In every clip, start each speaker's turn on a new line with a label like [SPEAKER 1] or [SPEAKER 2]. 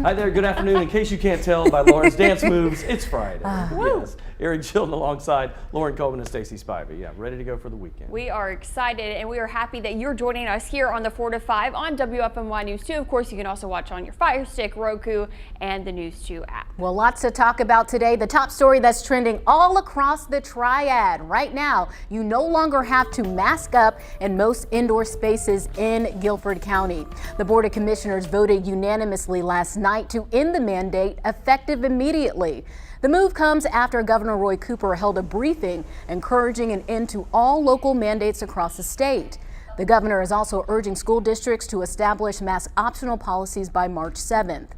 [SPEAKER 1] Hi there, good afternoon. In case you can't tell by Lauren's dance moves, it's Friday. Yes. Erin Chilton alongside Lauren Coleman and Stacy Spivey. Yeah, ready to go for the weekend.
[SPEAKER 2] We are excited and we are happy that you're joining us here on the 4 to 5 on WFMY News 2. Of course, you can also watch on your Fire Stick, Roku, and the News 2 app.
[SPEAKER 3] Well, lots to talk about today. The top story that's trending all across the triad. Right now, you no longer have to mask up in most indoor spaces in Guilford County. The Board of Commissioners voted unanimously last night to end the mandate effective immediately. The move comes after Governor Roy Cooper held a briefing encouraging an end to all local mandates across the state. The governor is also urging school districts to establish mask optional policies by March 7th.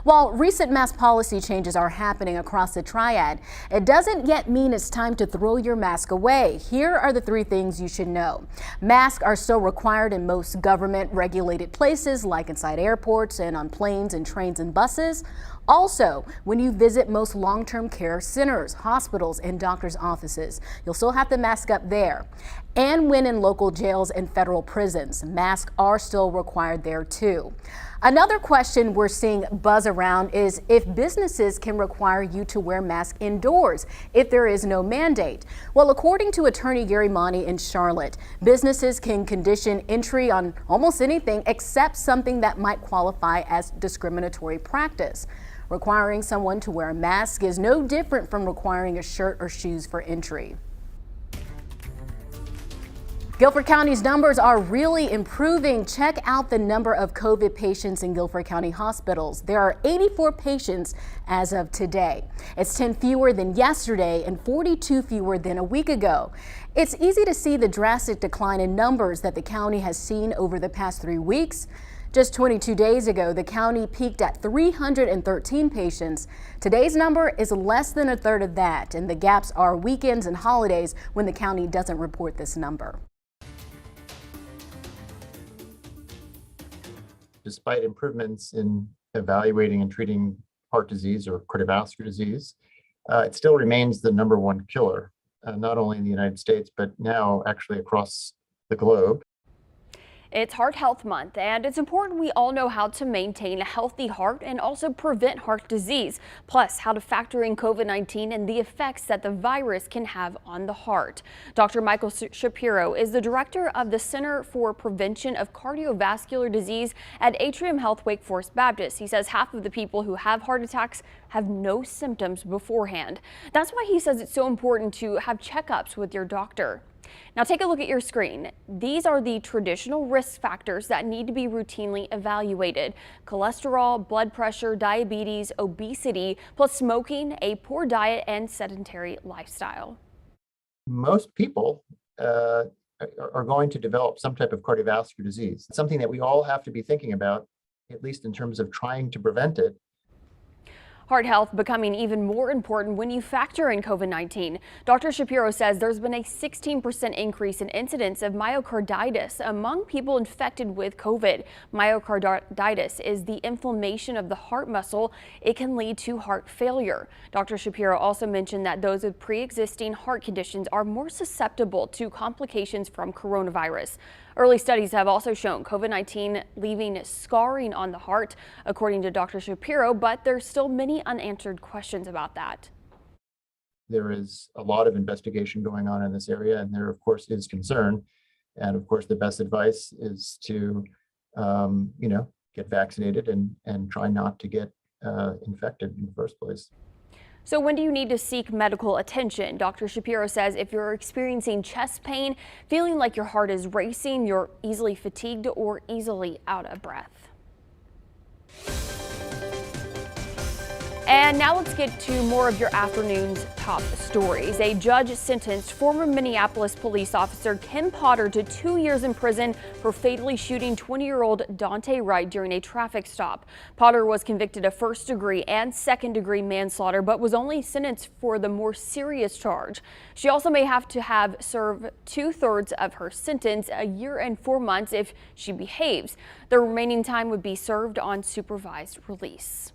[SPEAKER 3] While recent mask policy changes are happening across the triad, it doesn't yet mean it's time to throw your mask away. Here are the 3 things you should know. Masks are still required in most government-regulated places like inside airports and on planes and trains and buses. Also, when you visit most long-term care centers, hospitals, and doctors' offices, you'll still have to mask up there. And when in local jails and federal prisons, masks are still required there too. Another question we're seeing buzz around is if businesses can require you to wear masks indoors if there is no mandate. Well, according to attorney Gary Monty in Charlotte, businesses can condition entry on almost anything except something that might qualify as discriminatory practice. Requiring someone to wear a mask is no different from requiring a shirt or shoes for entry. Guilford County's numbers are really improving. Check out the number of COVID patients in Guilford County hospitals. There are 84 patients as of today. It's 10 fewer than yesterday and 42 fewer than a week ago. It's easy to see the drastic decline in numbers that the county has seen over the past 3 weeks. Just 22 days ago, the county peaked at 313 patients. Today's number is less than a third of that, and the gaps are weekends and holidays when the county doesn't report this number.
[SPEAKER 4] Despite improvements in evaluating and treating heart disease or cardiovascular disease, it still remains the #1 killer, not only in the United States, but now actually across the globe.
[SPEAKER 2] It's Heart Health Month, and it's important we all know how to maintain a healthy heart and also prevent heart disease, plus how to factor in COVID-19 and the effects that the virus can have on the heart. Dr. Michael Shapiro is the director of the Center for Prevention of Cardiovascular Disease at Atrium Health Wake Forest Baptist. He says half of the people who have heart attacks have no symptoms beforehand. That's why he says it's so important to have checkups with your doctor. Now take a look at your screen. These are the traditional risk factors that need to be routinely evaluated: cholesterol, blood pressure, diabetes, obesity, plus smoking, a poor diet, and sedentary lifestyle.
[SPEAKER 4] Most people are going to develop some type of cardiovascular disease. It's something that we all have to be thinking about, at least in terms of trying to prevent it.
[SPEAKER 2] Heart health becoming even more important when you factor in COVID-19. Dr. Shapiro says there's been a 16% increase in incidence of myocarditis among people infected with COVID. Myocarditis is the inflammation of the heart muscle. It can lead to heart failure. Dr. Shapiro also mentioned that those with pre-existing heart conditions are more susceptible to complications from coronavirus. Early studies have also shown COVID-19 leaving scarring on the heart, according to Dr. Shapiro, but there's still many unanswered questions about that.
[SPEAKER 4] There is a lot of investigation going on in this area, and there, of course, is concern. And of course, the best advice is to, get vaccinated and try not to get infected in the first place.
[SPEAKER 2] So when do you need to seek medical attention? Dr. Shapiro says if you're experiencing chest pain, feeling like your heart is racing, you're easily fatigued, or easily out of breath. And now let's get to more of your afternoon's top stories. A judge sentenced former Minneapolis police officer Kim Potter to 2 years in prison for fatally shooting 20-year-old Dante Wright during a traffic stop. Potter was convicted of first-degree and second-degree manslaughter, but was only sentenced for the more serious charge. She also may have to serve 2/3 of her sentence, a year and 4 months, if she behaves. The remaining time would be served on supervised release.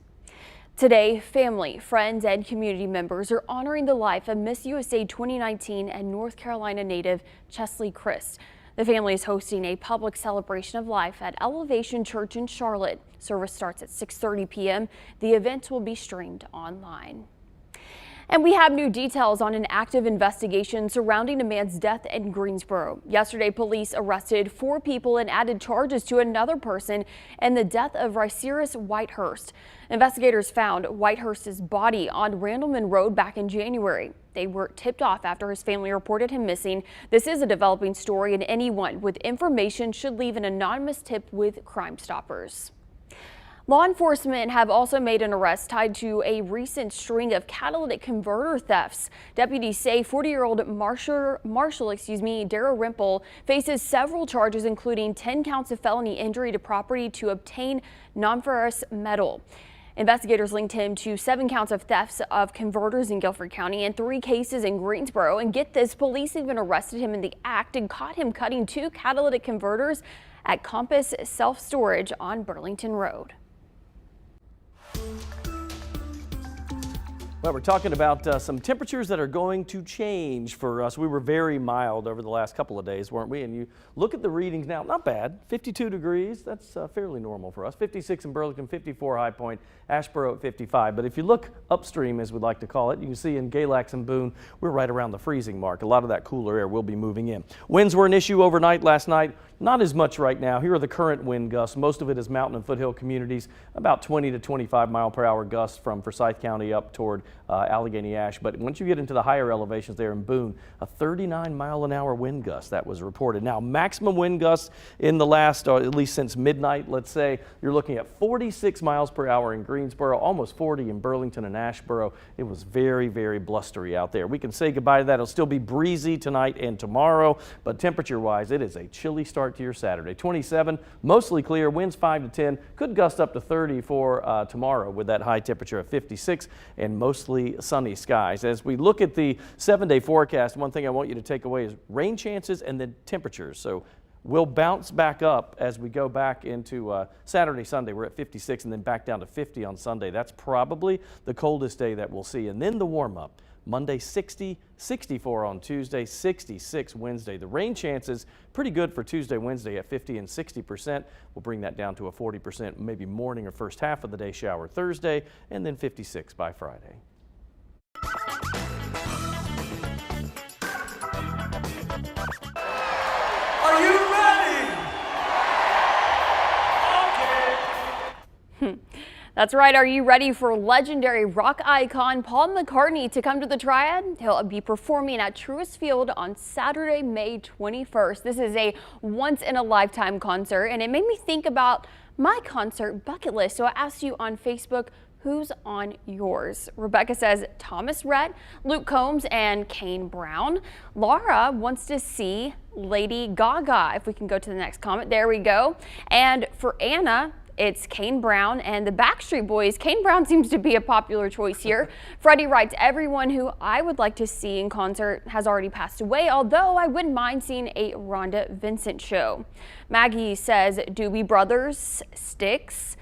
[SPEAKER 2] Today, family, friends, and community members are honoring the life of Miss USA 2019 and North Carolina native Chesley Christ. The family is hosting a public celebration of life at Elevation Church in Charlotte. Service starts at 6:30 p.m. The event will be streamed online. And we have new details on an active investigation surrounding a man's death in Greensboro. Yesterday, police arrested 4 people and added charges to another person in the death of Ryceris Whitehurst. Investigators found Whitehurst's body on Randleman Road back in January. They were tipped off after his family reported him missing. This is a developing story, and anyone with information should leave an anonymous tip with Crime Stoppers. Law enforcement have also made an arrest tied to a recent string of catalytic converter thefts. Deputies say 40-year-old Marshall, Darrell Rimple faces several charges, including 10 counts of felony injury to property to obtain non-ferrous metal. Investigators linked him to 7 counts of thefts of converters in Guilford County and 3 cases in Greensboro. And get this, police even arrested him in the act and caught him cutting 2 catalytic converters at Compass Self-Storage on Burlington Road.
[SPEAKER 1] Well, we're talking about some temperatures that are going to change for us. We were very mild over the last couple of days, weren't we? And you look at the readings now, not bad. 52 degrees, that's fairly normal for us. 56 in Burlington, 54 High Point, Asheboro at 55. But if you look upstream, as we'd like to call it, you can see in Galax and Boone, we're right around the freezing mark. A lot of that cooler air will be moving in. Winds were an issue overnight last night. Not as much right now. Here are the current wind gusts. Most of it is mountain and foothill communities, about 20 to 25 mile per hour gusts from Forsyth County up toward Allegheny Ash. But once you get into the higher elevations there in Boone, a 39 mile an hour wind gust that was reported. Now, maximum wind gusts in the last, or at least since midnight, let's say, you're looking at 46 miles per hour in Greensboro, almost 40 in Burlington and Asheboro. It was very, very blustery out there. We can say goodbye to that. It'll still be breezy tonight and tomorrow, but temperature-wise, it is a chilly start to your Saturday. 27, mostly clear, winds 5 to 10, could gust up to 30 for tomorrow with that high temperature of 56 and mostly sunny skies. As we look at the 7-day forecast, one thing I want you to take away is rain chances and then temperatures. So we'll bounce back up as we go back into Saturday, Sunday. We're at 56 and then back down to 50 on Sunday. That's probably the coldest day that we'll see. And then the warm up. Monday 60, 64 on Tuesday, 66 Wednesday. The rain chances pretty good for Tuesday, Wednesday at 50 and 60%. We'll bring that down to a 40% maybe morning or first half of the day shower Thursday, and then 56 by Friday.
[SPEAKER 5] Are you ready? Okay.
[SPEAKER 2] That's right. Are you ready for legendary rock icon Paul McCartney to come to the Triad? He'll be performing at Truist Field on Saturday, May 21st. This is a once-in-a-lifetime concert, and it made me think about my concert bucket list. So I asked you on Facebook, who's on yours? Rebecca says Thomas Rhett, Luke Combs, and Kane Brown. Laura wants to see Lady Gaga. If we can go to the next comment. There we go. And for Anna, it's Kane Brown and the Backstreet Boys. Kane Brown seems to be a popular choice here. Freddie writes, everyone who I would like to see in concert has already passed away, although I wouldn't mind seeing a Rhonda Vincent show. Maggie says Doobie Brothers, Styx.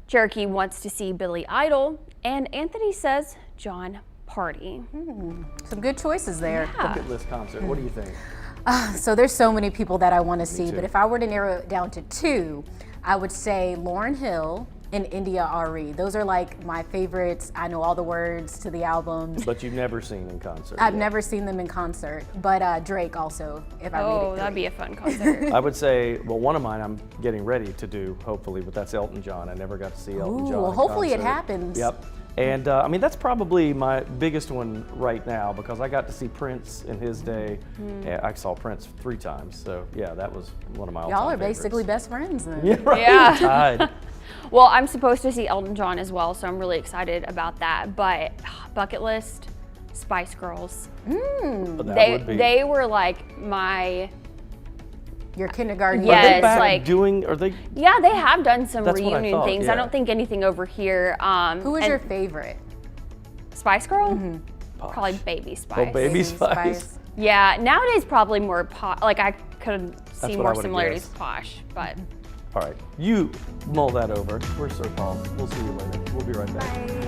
[SPEAKER 2] Cherokee wants to see Billy Idol. And Anthony says John Party.
[SPEAKER 3] Some good choices there.
[SPEAKER 1] Bucket list concert. What do you think?
[SPEAKER 3] So there's so many people that I want to see,
[SPEAKER 1] too.
[SPEAKER 3] but if I were to narrow it down to 2, I would say Lauryn Hill and India Ari. Those are like my favorites. I know all the words to the albums.
[SPEAKER 1] But you've never seen in concert.
[SPEAKER 3] I've never seen them in concert, but Drake also, if I made it 3.
[SPEAKER 2] That'd be a fun concert.
[SPEAKER 1] I would say, well, one of mine I'm getting ready to do, hopefully, but that's Elton John. I never got to see Elton John.
[SPEAKER 3] Well,
[SPEAKER 1] in
[SPEAKER 3] hopefully it
[SPEAKER 1] concert.
[SPEAKER 3] happens.
[SPEAKER 1] Yep. And I mean, that's probably my biggest one right now because I got to see Prince in his day. Yeah, I saw Prince 3 times. So yeah, that was one of my all-time
[SPEAKER 3] Y'all are
[SPEAKER 1] favorites.
[SPEAKER 3] basically best friends then.
[SPEAKER 1] Yeah, right.
[SPEAKER 2] Yeah.
[SPEAKER 1] Tied.
[SPEAKER 2] Well, I'm supposed to see Elton John as well, so I'm really excited about that. But bucket list, Spice Girls.
[SPEAKER 1] But that would be.
[SPEAKER 2] They were like my.
[SPEAKER 3] Your kindergarten.
[SPEAKER 2] Yes,
[SPEAKER 1] Are they back
[SPEAKER 2] like-
[SPEAKER 1] doing? Are they?
[SPEAKER 2] Yeah, they have done some
[SPEAKER 1] That's what I
[SPEAKER 2] reunion
[SPEAKER 1] thought,
[SPEAKER 2] things.
[SPEAKER 1] yeah.
[SPEAKER 2] I don't think anything over here.
[SPEAKER 3] Who is
[SPEAKER 2] and
[SPEAKER 3] your favorite?
[SPEAKER 2] Spice Girl?
[SPEAKER 1] Posh.
[SPEAKER 2] Probably Baby Spice.
[SPEAKER 1] Oh, Baby Spice.
[SPEAKER 2] Yeah, nowadays probably more like I could see
[SPEAKER 1] what I
[SPEAKER 2] more
[SPEAKER 1] would've
[SPEAKER 2] similarities
[SPEAKER 1] guessed.
[SPEAKER 2] to Posh, but.
[SPEAKER 1] All right, you mull that over. Where's Sir Paul? We'll see you later. We'll be right back.
[SPEAKER 3] Bye.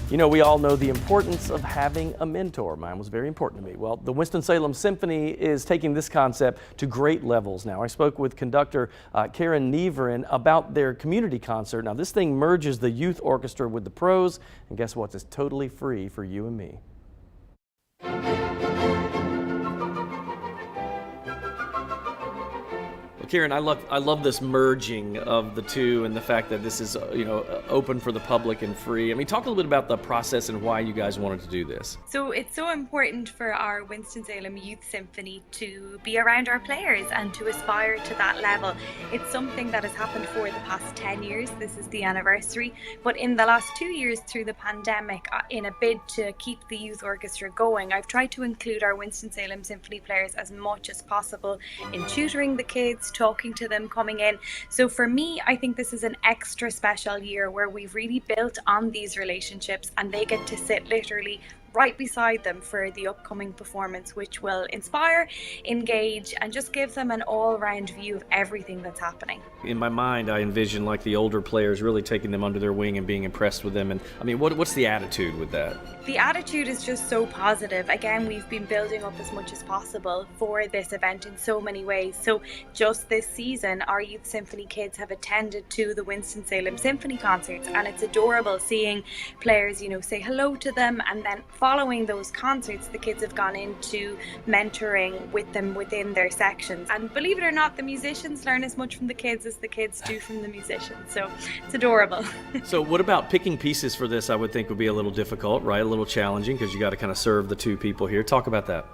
[SPEAKER 1] You know, we all know the importance of having a mentor. Mine was very important to me. Well, the Winston-Salem Symphony is taking this concept to great levels now. I spoke with conductor Karen Neverin about their community concert. Now, this thing merges the youth orchestra with the pros, and guess what? It's totally free for you and me. Karen, I love this merging of the two and the fact that this is open for the public and free. I mean, talk a little bit about the process and why you guys wanted to do this.
[SPEAKER 6] So it's so important for our Winston-Salem Youth Symphony to be around our players and to aspire to that level. It's something that has happened for the past 10 years. This is the anniversary. But in the last 2 years through the pandemic, in a bid to keep the youth orchestra going, I've tried to include our Winston-Salem Symphony players as much as possible in tutoring the kids, talking to them coming in. So for me, I think this is an extra special year where we've really built on these relationships and they get to sit literally right beside them for the upcoming performance, which will inspire, engage, and just give them an all-round view of everything that's happening.
[SPEAKER 1] In my mind, I envision like the older players really taking them under their wing and being impressed with them. And I mean, what's the attitude with that?
[SPEAKER 6] The attitude is just so positive. Again, we've been building up as much as possible for this event in so many ways. So just this season, our Youth Symphony kids have attended to the Winston-Salem Symphony concerts, and it's adorable seeing players, say hello to them, and then following those concerts, the kids have gone into mentoring with them within their sections. And believe it or not, the musicians learn as much from the kids as the kids do from the musicians. So it's adorable.
[SPEAKER 1] So what about picking pieces for this? I would think would be a little difficult, right? A little challenging because you got to kind of serve the two people here. Talk about that.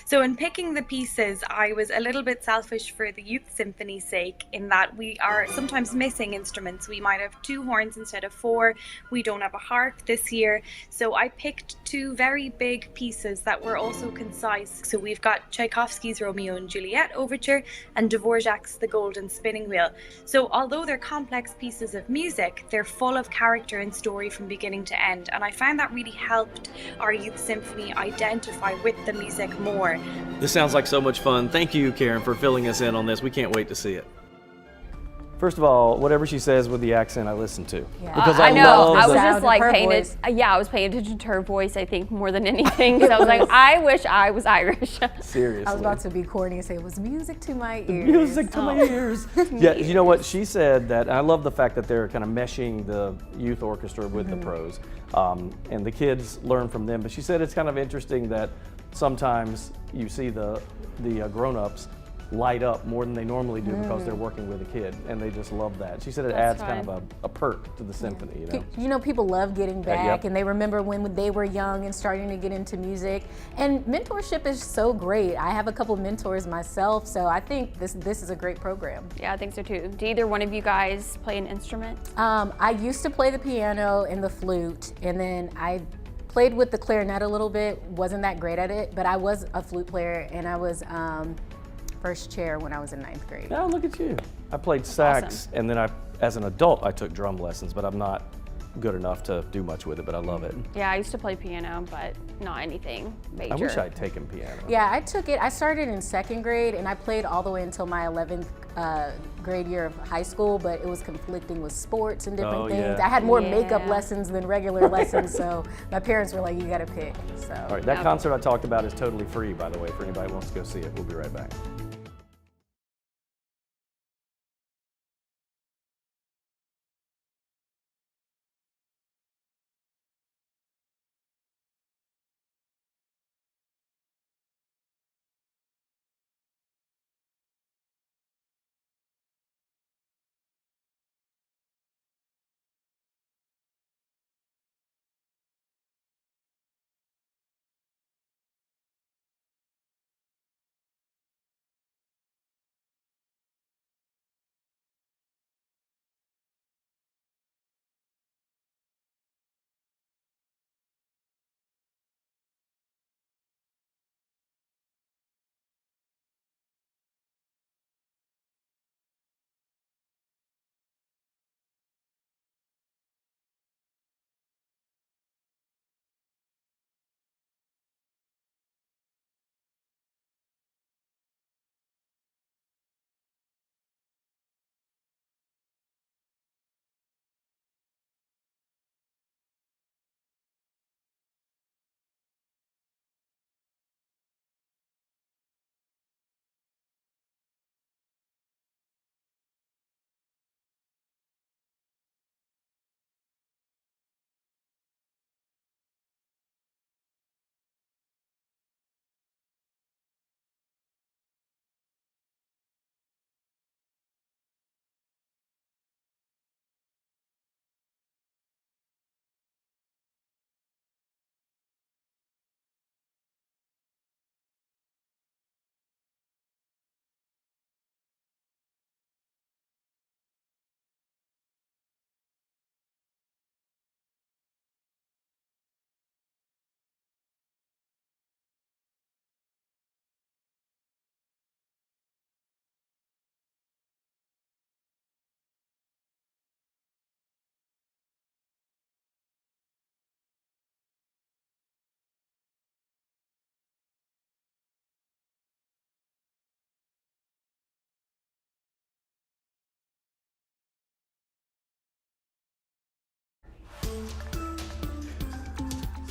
[SPEAKER 6] So in picking the pieces, I was a little bit selfish for the Youth Symphony's sake in that we are sometimes missing instruments. We might have 2 horns instead of 4. We don't have a harp this year. So I picked 2 very big pieces that were also concise. So we've got Tchaikovsky's Romeo and Juliet Overture and Dvorak's The Golden Spinning Wheel. So although they're complex pieces of music, they're full of character and story from beginning to end. And I found that really helped our Youth Symphony identify with the music more.
[SPEAKER 1] This sounds like so much fun. Thank you, Karen, for filling us in on this. We can't wait to see it. First of all, whatever she says with the accent, I listen to.
[SPEAKER 3] Yeah.
[SPEAKER 1] Because
[SPEAKER 2] I know. I was
[SPEAKER 3] sound
[SPEAKER 2] just
[SPEAKER 3] of
[SPEAKER 2] like
[SPEAKER 3] her
[SPEAKER 2] paying
[SPEAKER 3] voice.
[SPEAKER 2] I was paying attention to her voice, I think, more than anything. So I was like, I wish I was Irish.
[SPEAKER 1] Seriously.
[SPEAKER 3] I was about to be corny and say it was music to my ears.
[SPEAKER 1] Music to my ears. Yeah, you know what? She said that, and I love the fact that they're kind of meshing the youth orchestra with the pros. And the kids learn from them. But she said it's kind of interesting that sometimes you see the grown-ups light up more than they normally do because they're working with a kid, and they just love that. She said it adds kind of a perk to the symphony.
[SPEAKER 3] People love getting back,
[SPEAKER 1] yep.
[SPEAKER 3] and they remember when they were young and starting to get into music. And mentorship is so great. I have a couple mentors myself, so I think this is a great program.
[SPEAKER 2] Yeah, I think so too. Do either one of you guys play an instrument?
[SPEAKER 3] I used to play the piano and the flute, and then I played with the clarinet a little bit. Wasn't that great at it, but I was a flute player, and I was first chair when I was in 9th grade.
[SPEAKER 1] Oh, look at you. I played sax,
[SPEAKER 2] awesome.
[SPEAKER 1] and then as an adult, I took drum lessons, but I'm not good enough to do much with it, but I love it.
[SPEAKER 2] Yeah, I used to play piano, but not anything major.
[SPEAKER 1] I wish I'd taken piano.
[SPEAKER 3] Yeah, I took it. I started in 2nd grade, and I played all the way until my 11th grade year of high school, but it was conflicting with sports and different things.
[SPEAKER 1] yeah.
[SPEAKER 3] I had more
[SPEAKER 2] Yeah.
[SPEAKER 3] makeup lessons than regular lessons, so my parents were like, you gotta pick. So.
[SPEAKER 1] All right, that concert I talked about is totally free, by the way, for anybody who wants to go see it. We'll be right back.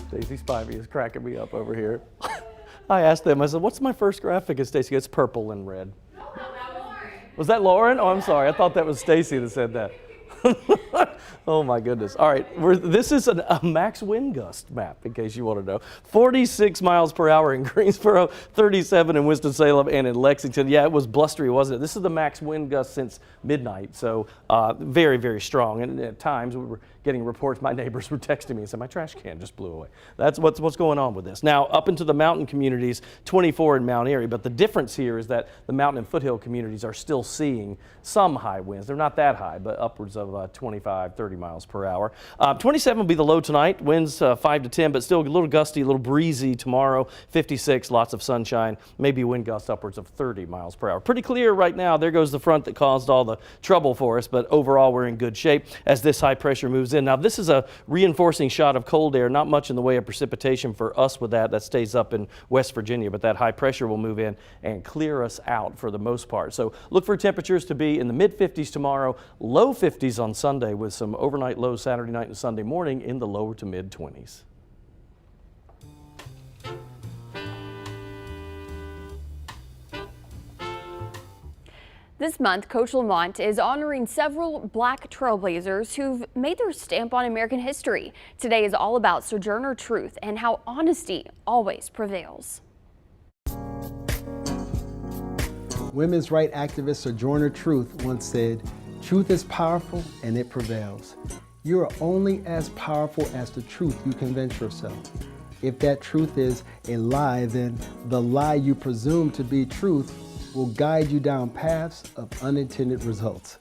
[SPEAKER 1] Stacy Spivey is cracking me up over here. I asked them, I said, what's my first graphic? And Stacy, it's purple and red. Was that Lauren? Oh, I'm sorry. I thought that was Stacy that said that. Oh my goodness. All right, this is a max wind gust map, in case you want to know. 46 miles per hour in Greensboro, 37 in Winston-Salem, and in Lexington. Yeah, it was blustery, wasn't it? This is the max wind gust since midnight, so very, very strong. And at times we were getting reports, my neighbors were texting me and said, my trash can just blew away. That's what's going on with this. Now, up into the mountain communities, 24 in Mount Airy, but the difference here is that the mountain and foothill communities are still seeing some high winds. They're not that high, but upwards of 25, 30 miles per hour. 27 will be the low tonight, winds 5 to 10, but still a little gusty, a little breezy tomorrow. 56, lots of sunshine, maybe wind gusts upwards of 30 miles per hour. Pretty clear right now. There goes the front that caused all the trouble for us, but overall we're in good shape as this high pressure moves in. Now this is a reinforcing shot of cold air, not much in the way of precipitation for us with that. That stays up in West Virginia, but that high pressure will move in and clear us out for the most part. So look for temperatures to be in the mid 50s tomorrow, low 50s on Sunday, with some overnight lows Saturday night and Sunday morning in the lower to mid 20s.
[SPEAKER 2] This month, Coach Lamont is honoring several Black trailblazers who've made their stamp on American history. Today is all about Sojourner Truth and how honesty always prevails.
[SPEAKER 7] Women's rights activist Sojourner Truth once said, "Truth is powerful and it prevails. You are only as powerful as the truth you convince yourself. If that truth is a lie, then the lie you presume to be truth will guide you down paths of unintended results.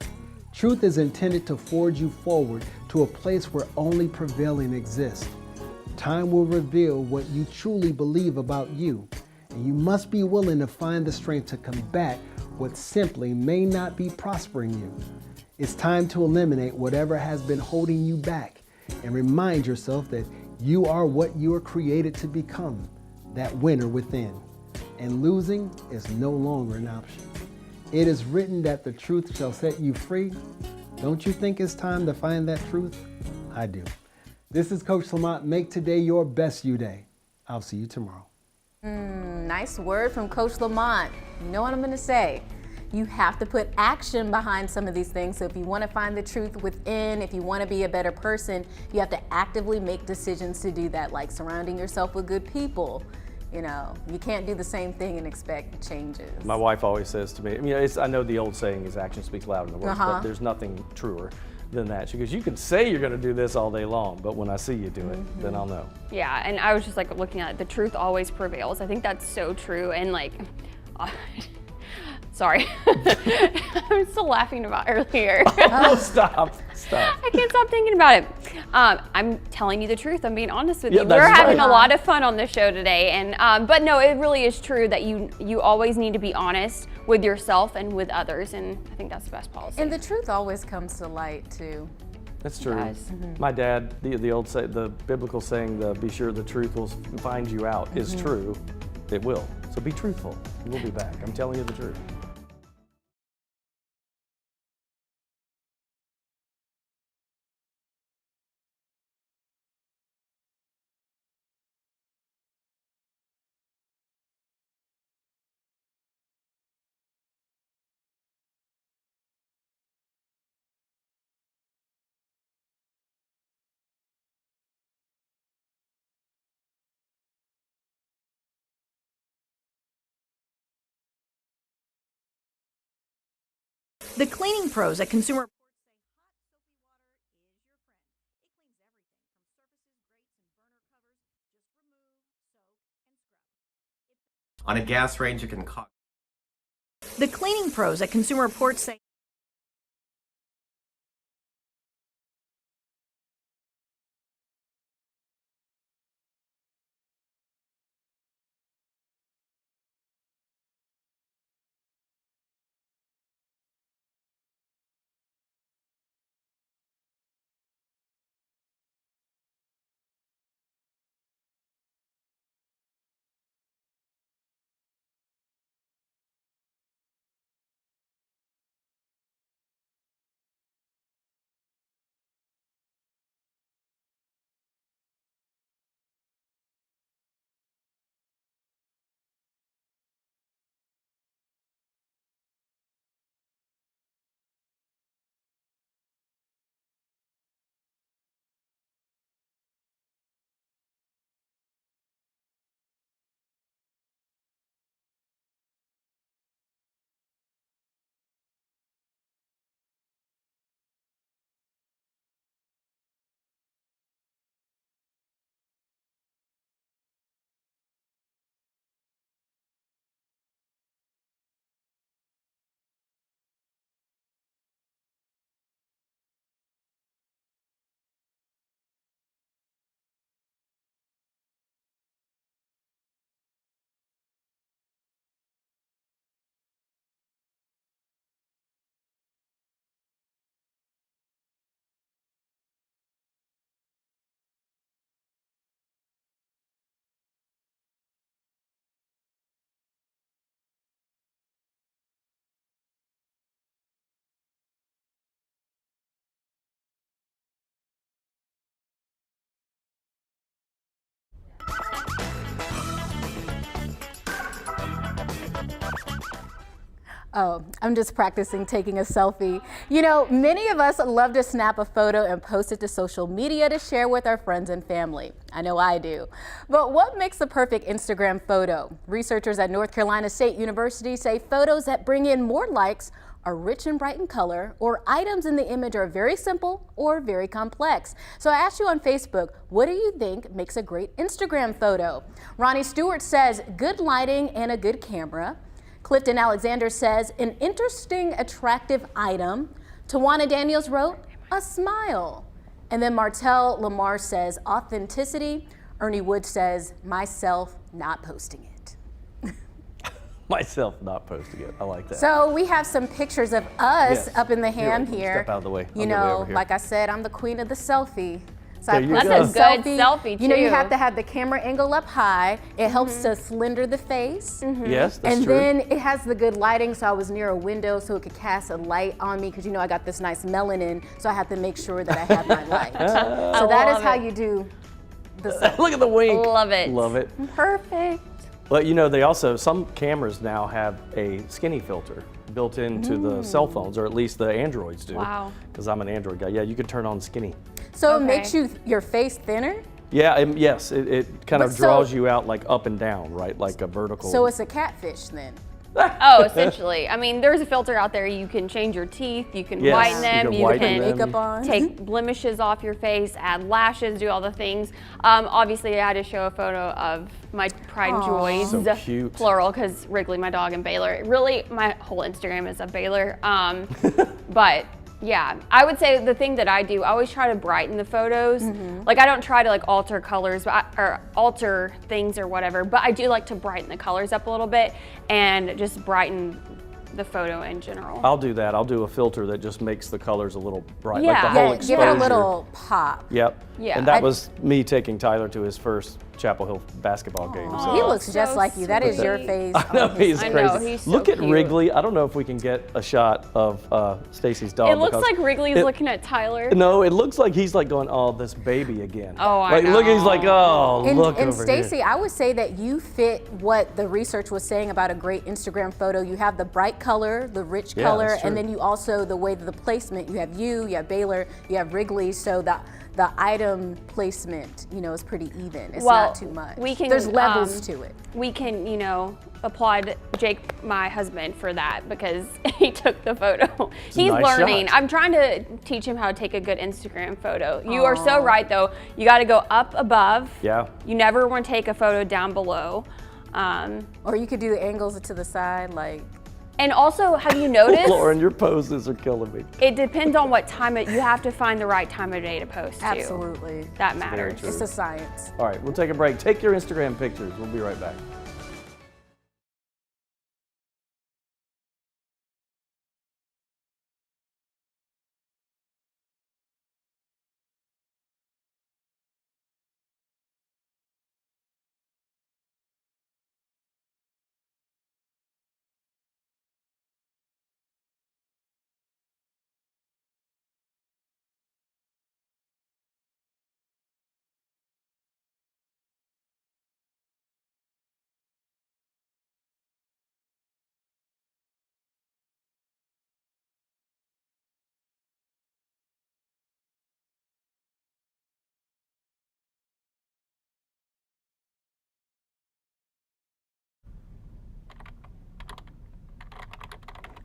[SPEAKER 7] Truth is intended to forge you forward to a place where only prevailing exists. Time will reveal what you truly believe about you, and you must be willing to find the strength to combat what simply may not be prospering you. It's time to eliminate whatever has been holding you back and remind yourself that you are what you are created to become, that winner within. And losing is no longer an option. It is written that the truth shall set you free. Don't you think it's time to find that truth? I do. This is Coach Lamont. Make today your best you day. I'll see you tomorrow.
[SPEAKER 3] Nice word from Coach Lamont. You know what I'm going to say? You have to put action behind some of these things. So if you want to find the truth within, if you want to be a better person, you have to actively make decisions to do that, like surrounding yourself with good people. You know, you can't do the same thing and expect changes.
[SPEAKER 1] My wife always says to me, I know the old saying is action speaks louder than words, but there's nothing truer than that. She goes, you can say you're going to do this all day long, but when I see you do it, then I'll know.
[SPEAKER 2] Yeah, and I was just like looking at it, the truth always prevails. I think that's so true. And like, sorry, I'm still laughing about earlier.
[SPEAKER 1] Oh, stop.
[SPEAKER 2] I can't stop thinking about it. I'm telling you the truth. I'm being honest with you.
[SPEAKER 1] that's
[SPEAKER 2] We're having
[SPEAKER 1] right.
[SPEAKER 2] a lot of fun on the show today, and but no, it really is true that you always need to be honest with yourself and with others, and I think that's the best policy.
[SPEAKER 3] And the truth always comes to light too.
[SPEAKER 1] That's true.
[SPEAKER 2] Yes.
[SPEAKER 1] My dad, the biblical saying, be sure the truth will find you out, is true. It will. So be truthful. We'll be back. I'm telling you the truth.
[SPEAKER 8] The cleaning pros at Consumer
[SPEAKER 9] On a gas range, it can cost.
[SPEAKER 8] The cleaning pros at Consumer Reports say
[SPEAKER 3] Oh, I'm just practicing taking a selfie. You know, many of us love to snap a photo and post it to social media to share with our friends and family. I know I do. But what makes the perfect Instagram photo? Researchers at North Carolina State University say photos that bring in more likes are rich and bright in color, or items in the image are very simple or very complex. So I asked you on Facebook, what do you think makes a great Instagram photo? Ronnie Stewart says good lighting and a good camera. Clifton Alexander says an interesting, attractive item. Tawana Daniels wrote a smile. And then Martell Lamar says authenticity. Ernie Wood says myself not posting it.
[SPEAKER 1] Myself not posting it. I like that.
[SPEAKER 3] So we have some pictures of us up in the ham here.
[SPEAKER 1] Step out of the way.
[SPEAKER 3] You know, like I said, I'm the queen of the selfie. So
[SPEAKER 1] There you
[SPEAKER 3] I
[SPEAKER 1] go.
[SPEAKER 3] posted
[SPEAKER 2] That's a good selfie,
[SPEAKER 3] You know, you
[SPEAKER 2] too.
[SPEAKER 3] have to have the camera angle up high. It helps to slender the face.
[SPEAKER 1] Yes, that's
[SPEAKER 3] And
[SPEAKER 1] true.
[SPEAKER 3] then it has the good lighting, so I was near a window so it could cast a light on me, because you know I got this nice melanin, so I have to make sure that I have my light. So that is
[SPEAKER 2] love
[SPEAKER 3] how
[SPEAKER 2] it.
[SPEAKER 3] you do the selfie.
[SPEAKER 1] Look at the wink.
[SPEAKER 2] Love it.
[SPEAKER 1] Love it.
[SPEAKER 3] Perfect.
[SPEAKER 1] But you know, they also, some cameras now have a skinny filter built into the cell phones, or at least the Androids do.
[SPEAKER 2] Wow.
[SPEAKER 1] Because I'm an Android guy. Yeah, you can turn on skinny.
[SPEAKER 3] So it
[SPEAKER 2] Okay.
[SPEAKER 3] makes your face thinner?
[SPEAKER 1] Yeah, yes, it kind
[SPEAKER 3] But
[SPEAKER 1] of
[SPEAKER 3] so-
[SPEAKER 1] draws you out like up and down, right? Like a vertical.
[SPEAKER 3] So it's a catfish then?
[SPEAKER 2] Oh, essentially. I mean, there's a filter out there. You can change your teeth. You can
[SPEAKER 1] Yes,
[SPEAKER 2] whiten
[SPEAKER 1] you
[SPEAKER 2] them.
[SPEAKER 1] can whiten them.
[SPEAKER 3] Makeup on?
[SPEAKER 2] take blemishes off your face, add lashes, do all the things. Obviously, I had to show a photo of my pride and joys,
[SPEAKER 1] So cute.
[SPEAKER 2] plural, because Wrigley, my dog, and Baylor. Really, my whole Instagram is a Baylor. But yeah, I would say the thing that I do, I always try to brighten the photos. Like, I don't try to like alter colors or alter things or whatever, but I do like to brighten the colors up a little bit and just brighten the photo in general.
[SPEAKER 1] I'll do that. I'll do a filter that just makes the colors a little bright, like the
[SPEAKER 2] Yeah.
[SPEAKER 1] whole
[SPEAKER 3] Yeah,
[SPEAKER 1] exposure.
[SPEAKER 3] give it a little pop.
[SPEAKER 1] Yep.
[SPEAKER 2] Yeah.
[SPEAKER 1] And that was me taking Tyler to his first Chapel Hill basketball game. So.
[SPEAKER 3] He looks
[SPEAKER 2] so
[SPEAKER 3] just like you. That is your
[SPEAKER 2] sweet.
[SPEAKER 3] face.
[SPEAKER 1] I know,
[SPEAKER 3] on his
[SPEAKER 1] he's
[SPEAKER 2] I
[SPEAKER 1] crazy.
[SPEAKER 2] know, he's so
[SPEAKER 1] Look at
[SPEAKER 2] cute.
[SPEAKER 1] Wrigley. I don't know if we can get a shot of Stacy's dog.
[SPEAKER 2] It looks
[SPEAKER 1] because
[SPEAKER 2] like Wrigley's
[SPEAKER 1] it-
[SPEAKER 2] looking at Tyler.
[SPEAKER 1] No, it looks like he's like going, oh, this baby again.
[SPEAKER 2] Oh, I
[SPEAKER 1] like, Look, he's like, oh,
[SPEAKER 3] And,
[SPEAKER 1] look
[SPEAKER 3] and
[SPEAKER 1] over
[SPEAKER 3] Stacey,
[SPEAKER 1] here.
[SPEAKER 3] I would say that you fit what the research was saying about a great Instagram photo. You have the bright color, the rich
[SPEAKER 1] Yeah,
[SPEAKER 3] color,
[SPEAKER 1] that's true.
[SPEAKER 3] and then you also, the way that the placement, you have Baylor, you have Wrigley, so the item placement, you know, is pretty even. It's
[SPEAKER 2] Well,
[SPEAKER 3] not too much.
[SPEAKER 2] we can,
[SPEAKER 3] There's levels to it.
[SPEAKER 2] We can, you know, applaud Jake, my husband, for that, because he took the photo. He's
[SPEAKER 1] nice
[SPEAKER 2] learning.
[SPEAKER 1] shot.
[SPEAKER 2] I'm trying to teach him how to take a good Instagram photo. You are so right, though. You got to go up above.
[SPEAKER 1] Yeah.
[SPEAKER 2] You never want to take a photo down below.
[SPEAKER 3] Or you could do the angles to the side, like,
[SPEAKER 2] And also, have you noticed?
[SPEAKER 1] Lauren, your poses are killing me.
[SPEAKER 2] It depends on what time you have to find the right time of day to post too.
[SPEAKER 3] absolutely.
[SPEAKER 2] That matters.
[SPEAKER 1] true.
[SPEAKER 3] It's a science.
[SPEAKER 1] All right, we'll take a break. Take your Instagram pictures. We'll be right back.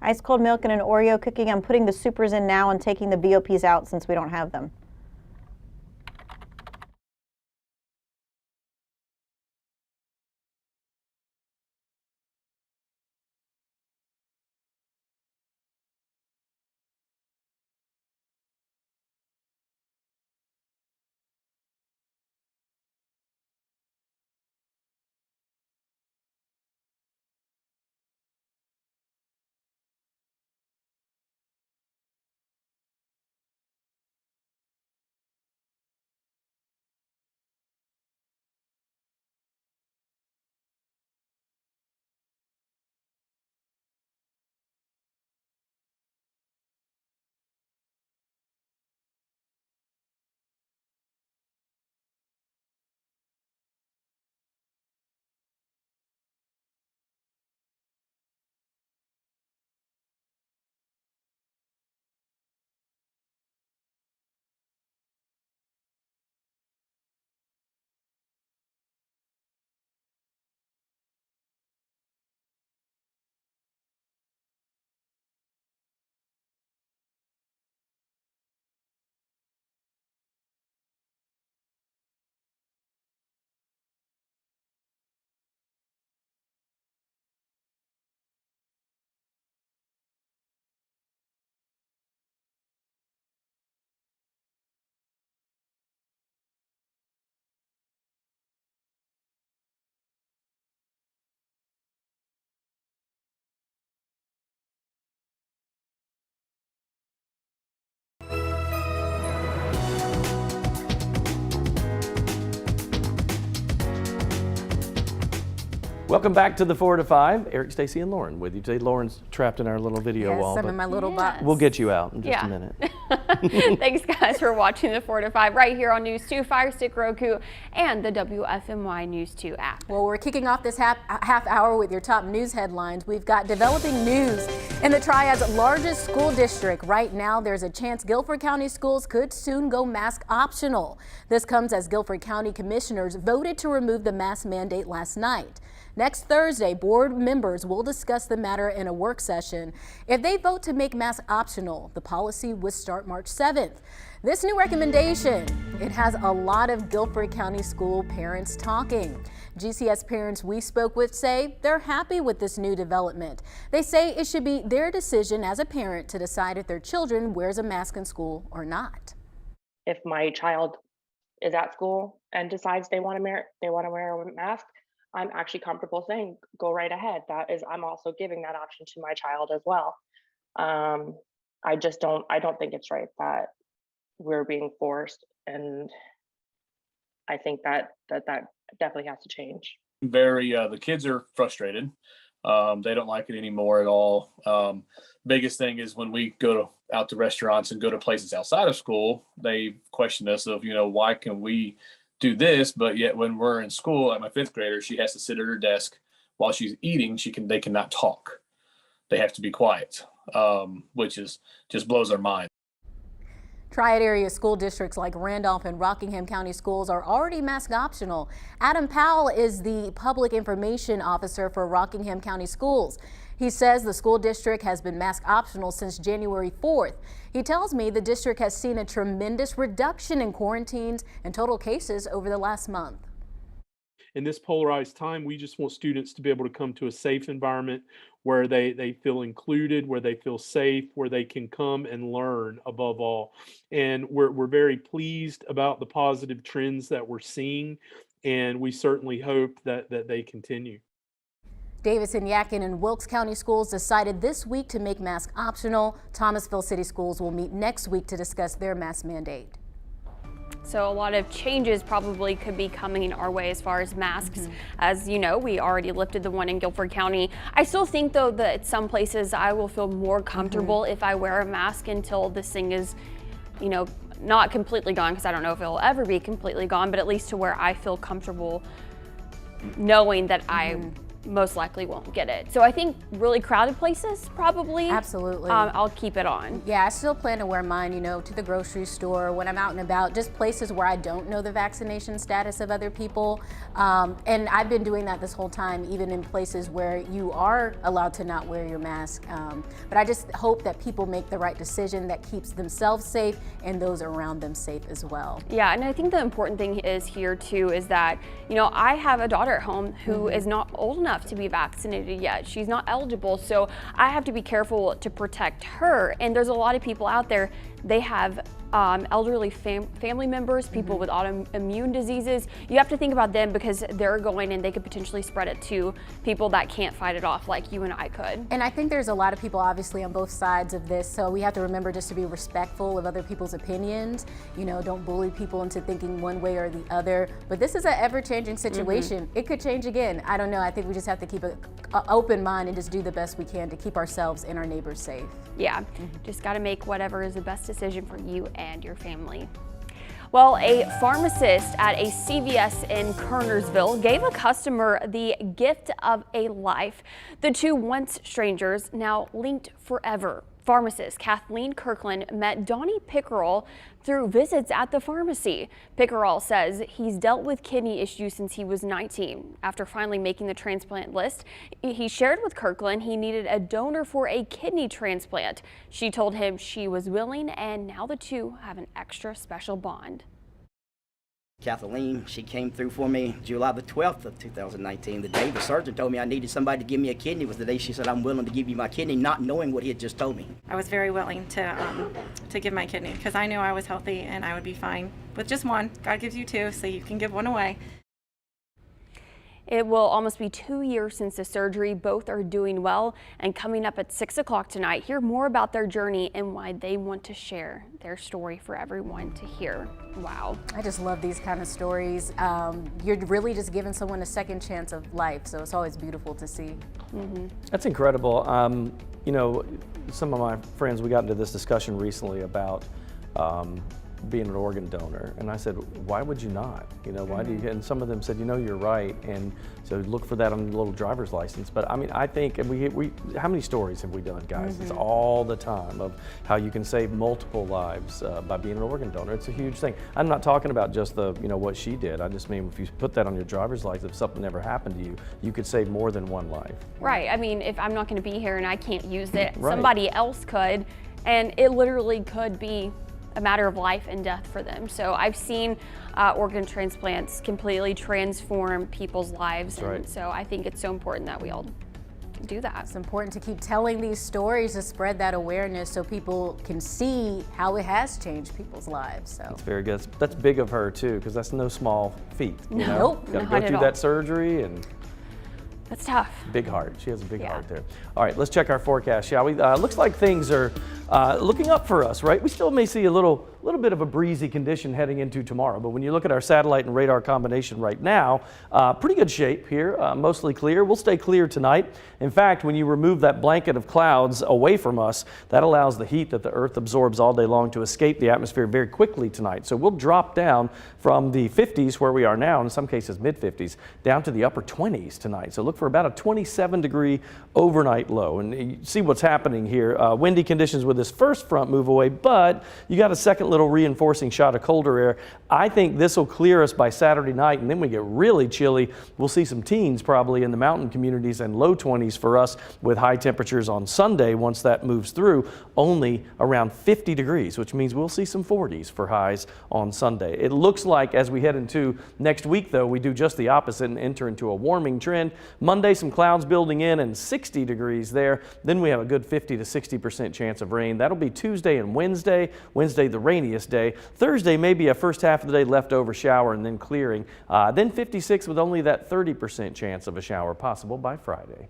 [SPEAKER 10] Ice cold milk and an Oreo cookie. I'm putting the supers in now and taking the VOPs out since we don't have them.
[SPEAKER 1] Welcome back to the 4 to 5. Eric, Stacy, and Lauren with you today. Lauren's trapped in our little video wall.
[SPEAKER 3] I'm in my little box.
[SPEAKER 1] We'll get you out in just a minute.
[SPEAKER 2] Thanks, guys, for watching the 4 to 5 right here on News 2, Fire Stick, Roku, and the WFMY News 2 app.
[SPEAKER 3] Well, we're kicking off this half hour with your top news headlines. We've got developing news in the Triad's largest school district. Right now, there's a chance Guilford County schools could soon go mask optional. This comes as Guilford County commissioners voted to remove the mask mandate last night. Next Thursday, board members will discuss the matter in a work session. If they vote to make masks optional, the policy would start March 7th. This new recommendation, it has a lot of Guilford County school parents talking. GCS parents we spoke with say they're happy with this new development. They say it should be their decision as a parent to decide if their children wears a mask in school or not.
[SPEAKER 11] If my child is at school and decides they want to wear a mask, I'm actually comfortable saying, go right ahead. I'm also giving that option to my child as well. I don't think it's right that we're being forced. And I think that definitely has to change.
[SPEAKER 12] The kids are frustrated. They don't like it anymore at all. Biggest thing is when we go out to restaurants and go to places outside of school, they question us of, why can we do this, but yet when we're in school, like my 5th grader, she has to sit at her desk while she's eating. They cannot talk. They have to be quiet, which just blows our mind.
[SPEAKER 3] Triad area school districts like Randolph and Rockingham County schools are already mask optional. Adam Powell is the public information officer for Rockingham County schools. He says the school district has been mask optional since January 4th. He tells me the district has seen a tremendous reduction in quarantines and total cases over the last month.
[SPEAKER 13] In this polarized time, we just want students to be able to come to a safe environment where they feel included, where they feel safe, where they can come and learn above all. And we're very pleased about the positive trends that we're seeing, and we certainly hope that they continue.
[SPEAKER 3] Davidson, Yadkin, and Wilkes County schools decided this week to make masks optional. Thomasville City Schools will meet next week to discuss their mask mandate.
[SPEAKER 2] So a lot of changes probably could be coming our way as far as masks. As you know, we already lifted the one in Guilford County. I still think, though, that some places I will feel more comfortable if I wear a mask until this thing is, not completely gone, because I don't know if it'll ever be completely gone, but at least to where I feel comfortable knowing that I most likely won't get it. So I think really crowded places, probably.
[SPEAKER 3] Absolutely.
[SPEAKER 2] I'll keep it on.
[SPEAKER 3] Yeah, I still plan to wear mine, to the grocery store, when I'm out and about, just places where I don't know the vaccination status of other people. And I've been doing that this whole time, even in places where you are allowed to not wear your mask. But I just hope that people make the right decision that keeps themselves safe and those around them safe as well.
[SPEAKER 2] Yeah, and I think the important thing is here too is that, I have a daughter at home who is not old enough to be vaccinated yet. She's not eligible, so I have to be careful to protect her. And there's a lot of people out there, they have elderly family members, people with autoimmune diseases. You have to think about them because they're going and they could potentially spread it to people that can't fight it off like you and I could.
[SPEAKER 3] And I think there's a lot of people obviously on both sides of this, so we have to remember just to be respectful of other people's opinions. Don't bully people into thinking one way or the other. But this is an ever-changing situation. It could change again. I don't know. I think we just have to keep an open mind and just do the best we can to keep ourselves and our neighbors safe.
[SPEAKER 2] Yeah, just got to make whatever is the best decision for you and your family. Well, a pharmacist at a CVS in Kernersville gave a customer the gift of a life. The two once strangers, now linked forever. Pharmacist Kathleen Kirkland met Donnie Pickerel through visits at the pharmacy. Pickerel says he's dealt with kidney issues since he was 19. After finally making the transplant list, he shared with Kirkland he needed a donor for a kidney transplant. She told him she was willing, and now the two have an extra special bond.
[SPEAKER 14] Kathleen, she came through for me July the 12th of 2019. The day the surgeon told me I needed somebody to give me a kidney was the day she said, I'm willing to give you my kidney, not knowing what he had just told me.
[SPEAKER 15] I was very willing to give my kidney because I knew I was healthy and I would be fine with just one. God gives you two, so you can give one away.
[SPEAKER 2] It will almost be 2 years since the surgery. Both are doing well, and coming up at 6 o'clock tonight, hear more about their journey and why they want to share their story for everyone to hear. Wow.
[SPEAKER 3] I just love these kind of stories. You're really just giving someone a second chance of life, so it's always beautiful to see.
[SPEAKER 1] That's incredible. You know, some of my friends, we got into this discussion recently about being an organ donor, and I said, why would you not? You know, why do you? And some of them said, you know, you're right, and so look for that on the little driver's license. But I mean, I think we how many stories have we done, guys? It's all the time of how you can save multiple lives by being an organ donor. It's a huge thing. I'm not talking about just the, you know, what she did. I just mean if you put that on your driver's license, if something ever happened to you, you could save more than one life.
[SPEAKER 2] Right. I mean, if I'm not going to be here and I can't use it,
[SPEAKER 1] Right.
[SPEAKER 2] somebody else could, and it literally could be a matter of life and death for them. So I've seen organ transplants completely transform people's lives.
[SPEAKER 1] That's right.
[SPEAKER 2] And so I think it's so important that we all do that.
[SPEAKER 3] It's important to keep telling these stories to spread that awareness so people can see how it has changed people's lives. So
[SPEAKER 1] That's very good. That's big of her too, because that's no small feat. You know?
[SPEAKER 3] Nope,
[SPEAKER 1] Got to
[SPEAKER 2] not
[SPEAKER 1] go
[SPEAKER 2] at
[SPEAKER 1] through
[SPEAKER 2] all.
[SPEAKER 1] that surgery and.
[SPEAKER 2] That's tough.
[SPEAKER 1] Big heart. She has a big
[SPEAKER 2] Yeah.
[SPEAKER 1] heart there. All right, let's check our forecast, shall we? Looks like things are looking up for us, right? We still may see a little bit of a breezy condition heading into tomorrow, but when you look at our satellite and radar combination right now, pretty good shape here, mostly clear. We'll stay clear tonight. In fact, when you remove that blanket of clouds away from us, that allows the heat that the Earth absorbs all day long to escape the atmosphere very quickly tonight. So we'll drop down from the 50s where we are now, in some cases mid-50s, down to the upper 20s tonight. So look for about a 27-degree overnight low. And you see what's happening here. Windy conditions with this first front move away, but you got a second little reinforcing shot of colder air. I think this will clear us by Saturday night, and then we get really chilly. We'll see some teens probably in the mountain communities and low 20s for us with high temperatures on Sunday once that moves through, only around 50 degrees, which means we'll see some 40s for highs on Sunday. It looks like as we head into next week, though, we do just the opposite and enter into a warming trend. Monday, some clouds building in and 60 degrees there. Then we have a good 50 to 60% chance of rain. That'll be Tuesday and Wednesday. Wednesday, the rainiest day. Thursday, maybe a first half of the day leftover shower and then clearing. Then 56 with only that 30% chance of a shower possible by Friday.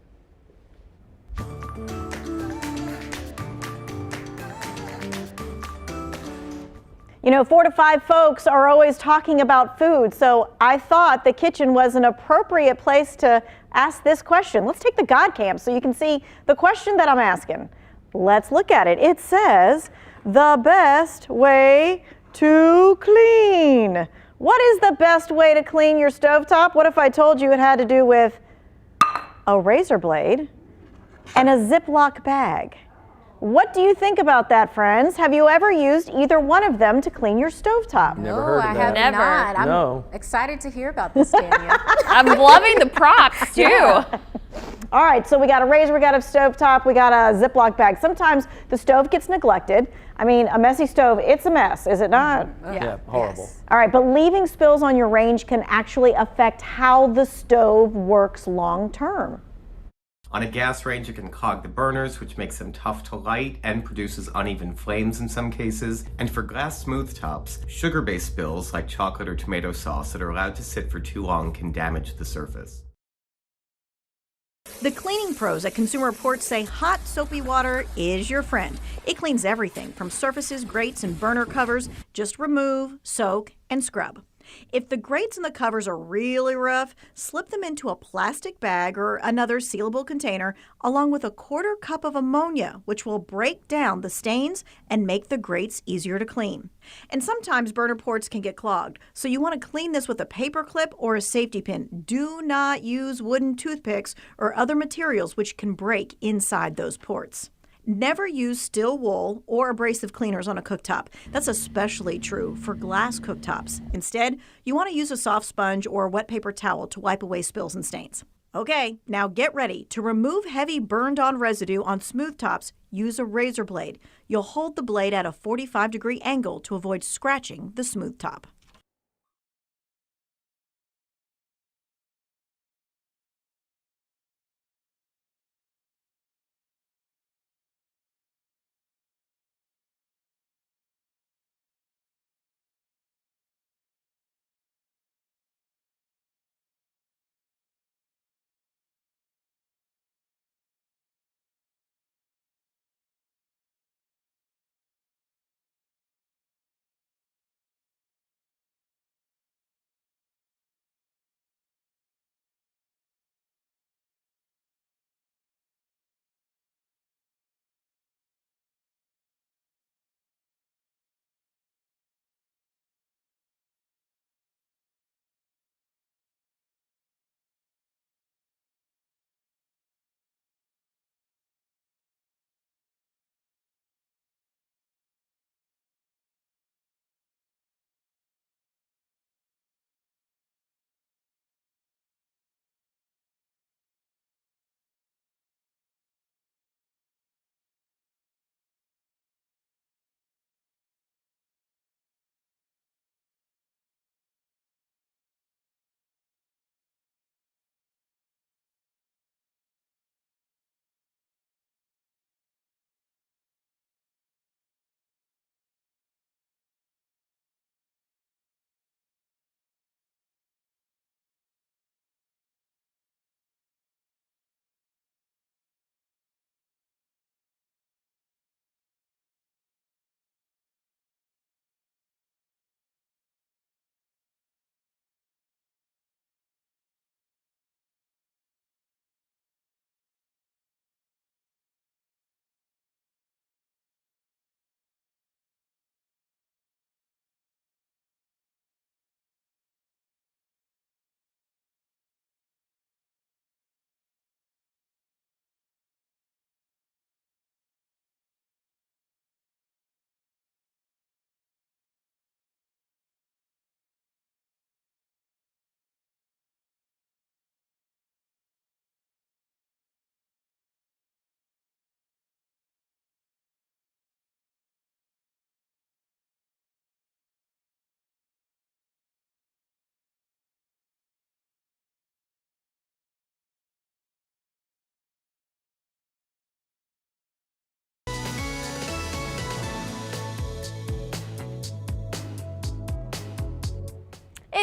[SPEAKER 10] You know, 4 to 5 folks are always talking about food, so I thought the kitchen was an appropriate place to ask this question. Let's take the God Cam so you can see the question that I'm asking. Let's look at it. It says, the best way to clean. What is the best way to clean your stovetop? What if I told you it had to do with a razor blade and a Ziploc bag? What do you think about that, friends? Have you ever used either one of them to clean your stovetop?
[SPEAKER 1] Never heard of
[SPEAKER 3] I
[SPEAKER 1] that.
[SPEAKER 3] have not. I'm
[SPEAKER 1] No.
[SPEAKER 3] excited to hear about this, Tanya.
[SPEAKER 2] I'm loving the props too.
[SPEAKER 10] All right, so we got a razor, we got a stovetop, we got a Ziploc bag. Sometimes the stove gets neglected. I mean, a messy stove, it's a mess, is it not?
[SPEAKER 1] Yeah, horrible.
[SPEAKER 3] Yes.
[SPEAKER 10] All right, but leaving spills on your range can actually affect how the stove works long term.
[SPEAKER 9] On a gas range, it can clog the burners, which makes them tough to light and produces uneven flames in some cases. And for glass smooth tops, sugar-based spills like chocolate or tomato sauce that are allowed to sit for too long can damage the surface.
[SPEAKER 8] The cleaning pros at Consumer Reports say hot, soapy water is your friend. It cleans everything from surfaces, grates, and burner covers. Just remove, soak, and scrub. If the grates and the covers are really rough, slip them into a plastic bag or another sealable container along with a 1/4 cup of ammonia, which will break down the stains and make the grates easier to clean. And sometimes burner ports can get clogged, so you want to clean this with a paper clip or a safety pin. Do not use wooden toothpicks or other materials which can break inside those ports. Never use steel wool or abrasive cleaners on a cooktop. That's especially true for glass cooktops. Instead, you want to use a soft sponge or a wet paper towel to wipe away spills and stains. Okay, now get ready. To remove heavy burned-on residue on smooth tops, use a razor blade. You'll hold the blade at a 45-degree angle to avoid scratching the smooth top.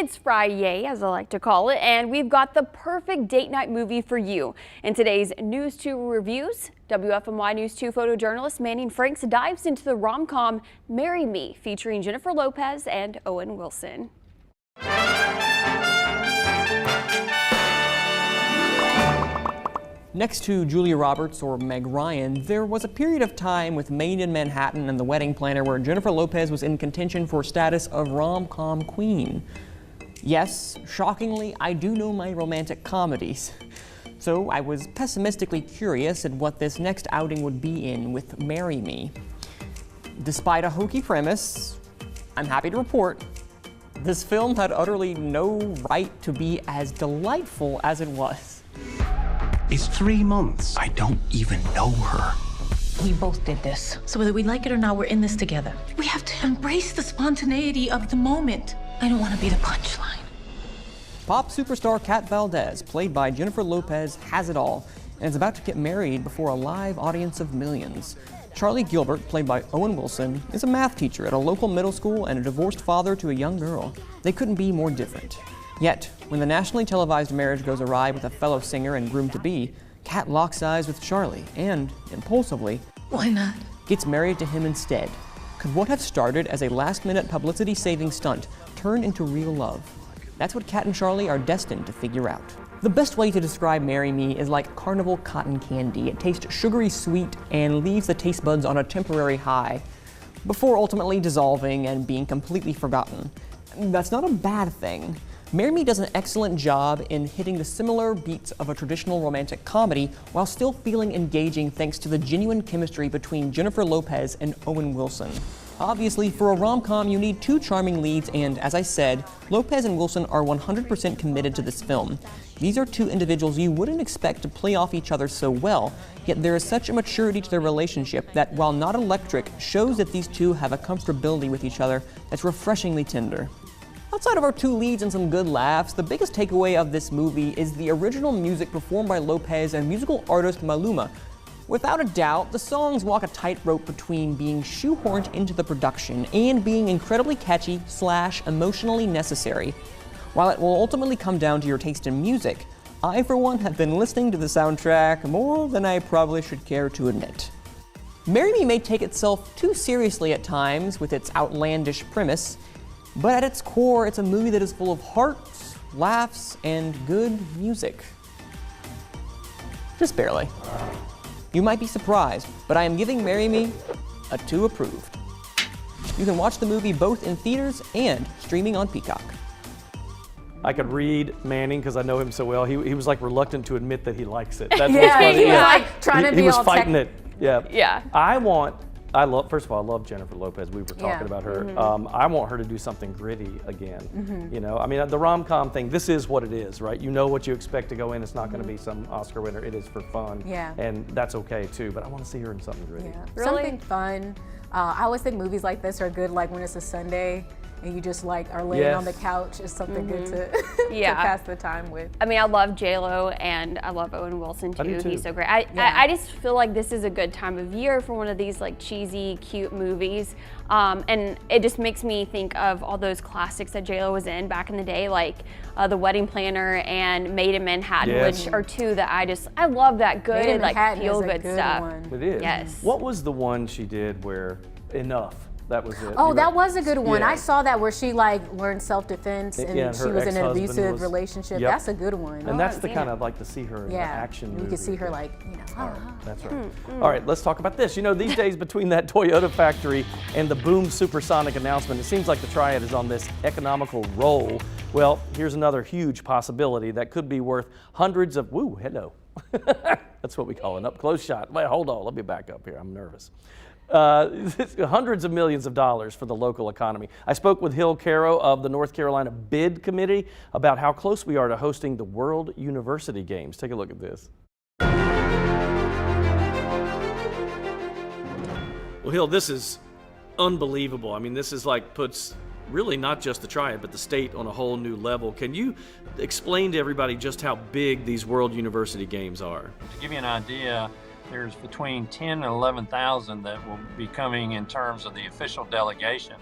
[SPEAKER 2] It's Friday, as I like to call it, and we've got the perfect date night movie for you. In today's News 2 reviews, WFMY News 2 photojournalist Manning Franks dives into the rom-com Marry Me, featuring Jennifer Lopez and Owen Wilson.
[SPEAKER 16] Next to Julia Roberts or Meg Ryan, there was a period of time with Made in Manhattan and The Wedding Planner where Jennifer Lopez was in contention for status of rom-com queen. Yes, shockingly, I do know my romantic comedies. So I was pessimistically curious at what this next outing would be in with Marry Me. Despite a hokey premise, I'm happy to report this film had utterly no right to be as delightful as it was.
[SPEAKER 17] It's 3 months. I don't even know her.
[SPEAKER 18] We both did this. So whether we like it or not, we're in this together. We have to embrace the spontaneity of the moment. I don't want to be the punchline.
[SPEAKER 16] Pop superstar Kat Valdez, played by Jennifer Lopez, has it all and is about to get married before a live audience of millions. Charlie Gilbert, played by Owen Wilson, is a math teacher at a local middle school and a divorced father to a young girl. They couldn't be more different. Yet, when the nationally televised marriage goes awry with a fellow singer and groom-to-be, Kat locks eyes with Charlie and, impulsively,
[SPEAKER 18] why not?
[SPEAKER 16] Gets married to him instead. Could what have started as a last-minute publicity-saving stunt turn into real love? That's what Kat and Charlie are destined to figure out. The best way to describe Marry Me is like carnival cotton candy. It tastes sugary sweet and leaves the taste buds on a temporary high, before ultimately dissolving and being completely forgotten. That's not a bad thing. Marry Me does an excellent job in hitting the similar beats of a traditional romantic comedy while still feeling engaging thanks to the genuine chemistry between Jennifer Lopez and Owen Wilson. Obviously, for a rom-com, you need two charming leads, and as I said, Lopez and Wilson are 100% committed to this film. These are two individuals you wouldn't expect to play off each other so well, yet there is such a maturity to their relationship that, while not electric, shows that these two have a comfortability with each other that's refreshingly tender. Outside of our two leads and some good laughs, the biggest takeaway of this movie is the original music performed by Lopez and musical artist Maluma. Without a doubt, the songs walk a tightrope between being shoehorned into the production and being incredibly catchy / emotionally necessary. While it will ultimately come down to your taste in music, I for one have been listening to the soundtrack more than I probably should care to admit. Marry Me may take itself too seriously at times with its outlandish premise, but at its core, it's a movie that is full of heart, laughs, and good music. Just barely. You might be surprised, but I am giving Marry Me a 2 approved. You can watch the movie both in theaters and streaming on Peacock.
[SPEAKER 1] I could read Manning because I know him so well. He was like reluctant to admit that he likes it. That's
[SPEAKER 3] yeah,
[SPEAKER 1] what's funny.
[SPEAKER 3] he was like trying to be
[SPEAKER 1] he was
[SPEAKER 3] all
[SPEAKER 1] fighting it. Yeah.
[SPEAKER 2] Yeah.
[SPEAKER 1] First of all, I love Jennifer Lopez. We were talking about her. I want her to do something gritty again. You know, I mean, the rom-com thing, this is what it is, right? You know what you expect to go in. It's not going to be some Oscar winner. It is for fun.
[SPEAKER 3] Yeah.
[SPEAKER 1] And that's okay too, but I want to see her in something gritty.
[SPEAKER 3] Yeah.
[SPEAKER 2] Really?
[SPEAKER 3] Something fun. I always think movies like this are good like when it's a Sunday and you just like are laying on the couch. It's something good to, to pass the time with.
[SPEAKER 2] I mean, I love J-Lo and I love Owen Wilson too.
[SPEAKER 1] I do too.
[SPEAKER 2] He's so great. I just feel like this is a good time of year for one of these like cheesy, cute movies. And it just makes me think of all those classics that J-Lo was in back in the day, like The Wedding Planner and Made in Manhattan, which are two that I love that good, like feel-good stuff.
[SPEAKER 3] One.
[SPEAKER 1] It is.
[SPEAKER 2] Yes.
[SPEAKER 1] What was the one she did where Enough? That was it.
[SPEAKER 3] Oh, that was a good one.
[SPEAKER 1] Yeah.
[SPEAKER 3] I saw that where she like learned self-defense and
[SPEAKER 1] Yeah,
[SPEAKER 3] she was in an abusive relationship.
[SPEAKER 1] Yep.
[SPEAKER 3] That's a good one.
[SPEAKER 1] And that's the kind of like to see her in the action movie.
[SPEAKER 3] You can see her like,
[SPEAKER 1] That's right. All right, let's talk about this. You know, these days between that Toyota factory and the boom supersonic announcement, it seems like the Triad is on this economical roll. Well, here's another huge possibility that could be worth hundreds of, that's what we call an up-close shot. Wait, hold on, let me back up here, I'm nervous. Hundreds of millions of dollars for the local economy. I spoke with Hill Caro of the North Carolina Bid Committee about how close we are to hosting the World University Games. Take a look at this. Well, Hill, this is unbelievable. I mean, this is like puts really not just the Triad, but the state on a whole new level. Can you explain to everybody just how big these World University Games are?
[SPEAKER 19] To give you an idea, there's between 10 and 11,000 that will be coming in terms of the official delegation.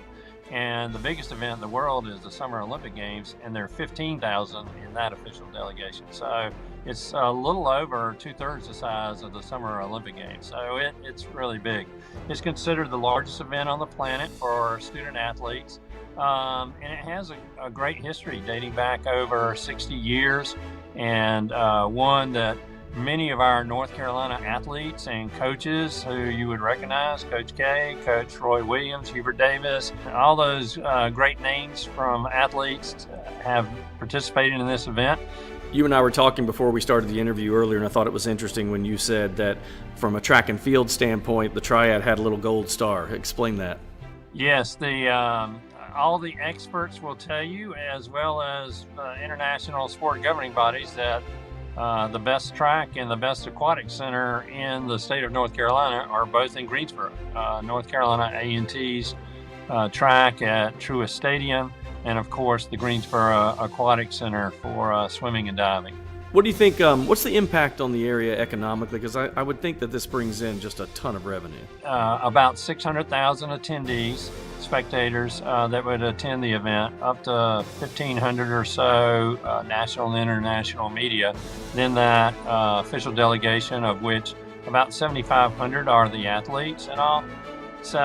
[SPEAKER 19] And the biggest event in the world is the Summer Olympic Games, and there are 15,000 in that official delegation. So it's a little over 2/3 the size of the Summer Olympic Games. So it's really big. It's considered the largest event on the planet for student athletes. And it has a great history dating back over 60 years, and one that many of our North Carolina athletes and coaches who you would recognize, Coach K, Coach Roy Williams, Hubert Davis, all those great names from athletes have participated in this event.
[SPEAKER 1] You and I were talking before we started the interview earlier, and I thought it was interesting when you said that from a track and field standpoint, the triad had a little gold star. Explain that.
[SPEAKER 19] Yes, all the experts will tell you, as well as international sport governing bodies, that the best track and the best aquatic center in the state of North Carolina are both in Greensboro. North Carolina A&T's track at Truist Stadium, and of course the Greensboro Aquatic Center for swimming and diving.
[SPEAKER 1] What do you think, what's the impact on the area economically? Because I would think that this brings in just a ton of revenue.
[SPEAKER 19] About 600,000 attendees, spectators that would attend the event, up to 1,500 or so national and international media. Then that official delegation, of which about 7,500 are the athletes and all. So,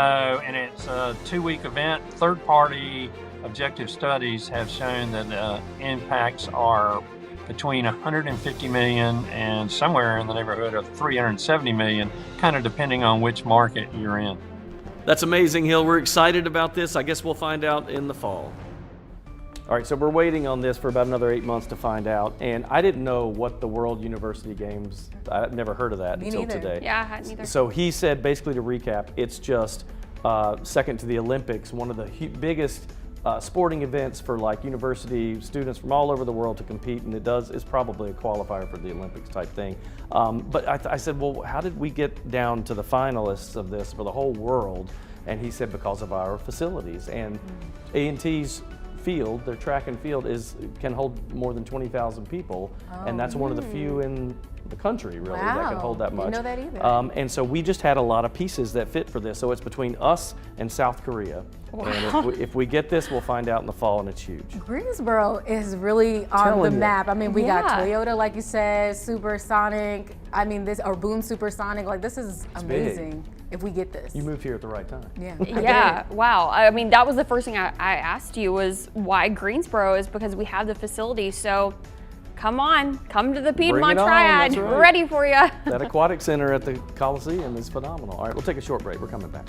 [SPEAKER 19] and it's a 2-week event. Third-party objective studies have shown that the impacts are between 150 million and somewhere in the neighborhood of 370 million, kind of depending on which market you're in.
[SPEAKER 1] That's amazing, Hill. We're excited about this. I guess we'll find out in the fall. All right, so we're waiting on this for about another 8 months to find out. And I didn't know what the World University Games, I've never heard of that until today.
[SPEAKER 2] Yeah, I hadn't either.
[SPEAKER 1] So he said, basically to recap, it's just second to the Olympics, one of the biggest sporting events for like university students from all over the world to compete, and it's probably a qualifier for the Olympics type thing. But I said, well, how did we get down to the finalists of this for the whole world? And he said, because of our facilities. And A&T's field, their track and field can hold more than 20,000 people, and that's one of the few in the country really that can hold that much.
[SPEAKER 3] Didn't know that either.
[SPEAKER 1] And so we just had a lot of pieces that fit for this. So it's between us and South Korea.
[SPEAKER 3] Wow.
[SPEAKER 1] And if we get this, we'll find out in the fall, and it's huge.
[SPEAKER 3] Greensboro is really on
[SPEAKER 1] Telling
[SPEAKER 3] the
[SPEAKER 1] you.
[SPEAKER 3] map. I mean, we got
[SPEAKER 2] Yeah.
[SPEAKER 3] Toyota, like you said, Supersonic. I mean, or Boone Supersonic. Like, this is amazing if we get this.
[SPEAKER 1] You moved here at the right time.
[SPEAKER 3] Yeah.
[SPEAKER 2] Yeah, wow. I mean, that was the first thing I asked you was why Greensboro is because we have the facility. So come on, come to the Piedmont
[SPEAKER 1] Bring it on,
[SPEAKER 2] Triad.
[SPEAKER 1] that's right.
[SPEAKER 2] We're ready for you.
[SPEAKER 1] That aquatic center at the Coliseum is phenomenal. All right, we'll take a short break. We're coming back.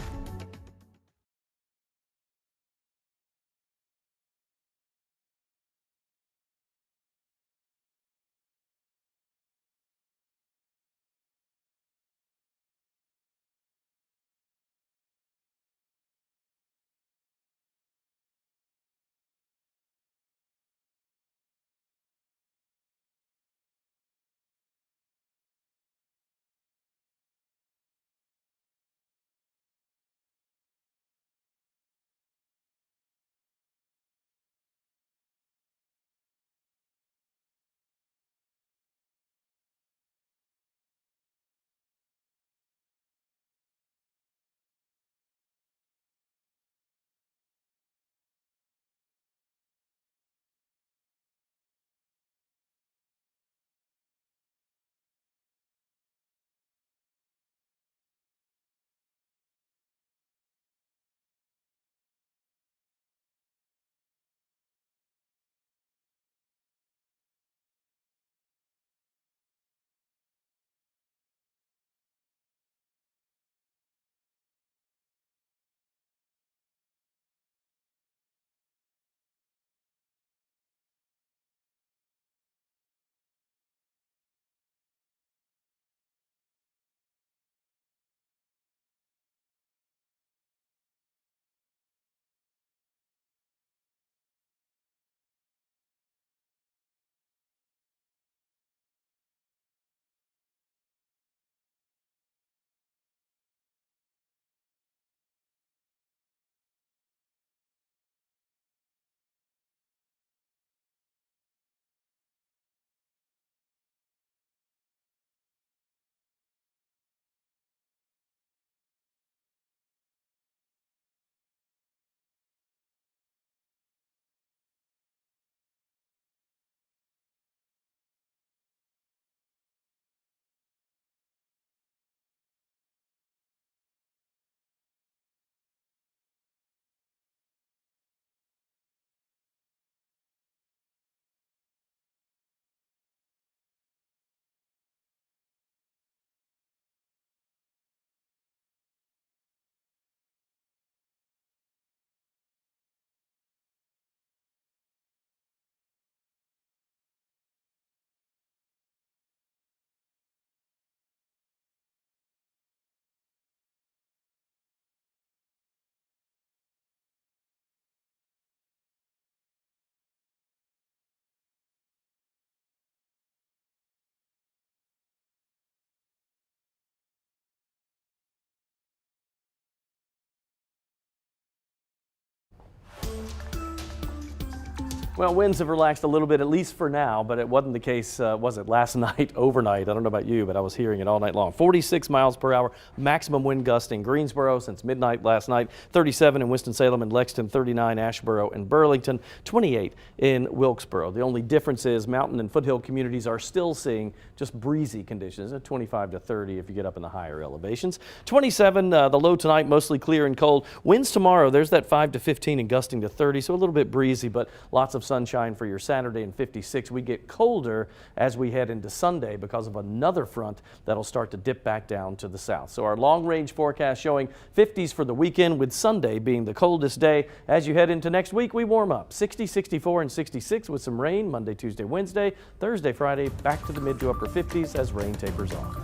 [SPEAKER 1] Well, winds have relaxed a little bit, at least for now, but it wasn't the case, was it, last night, overnight? I don't know about you, but I was hearing it all night long. 46 miles per hour, maximum wind gust in Greensboro since midnight last night, 37 in Winston-Salem and Lexington, 39 Asheboro and Burlington, 28 in Wilkesboro. The only difference is mountain and foothill communities are still seeing just breezy conditions, at 25 to 30 if you get up in the higher elevations. 27, the low tonight, mostly clear and cold. Winds tomorrow, there's that 5 to 15 and gusting to 30, so a little bit breezy, but lots of sunshine for your Saturday and 56. We get colder as we head into Sunday because of another front that'll start to dip back down to the south. So our long range forecast showing 50s for the weekend, with Sunday being the coldest day. As you head into next week, we warm up 60, 64 and 66 with some rain Monday, Tuesday, Wednesday, Thursday, Friday, back to the mid to upper 50s as rain tapers off.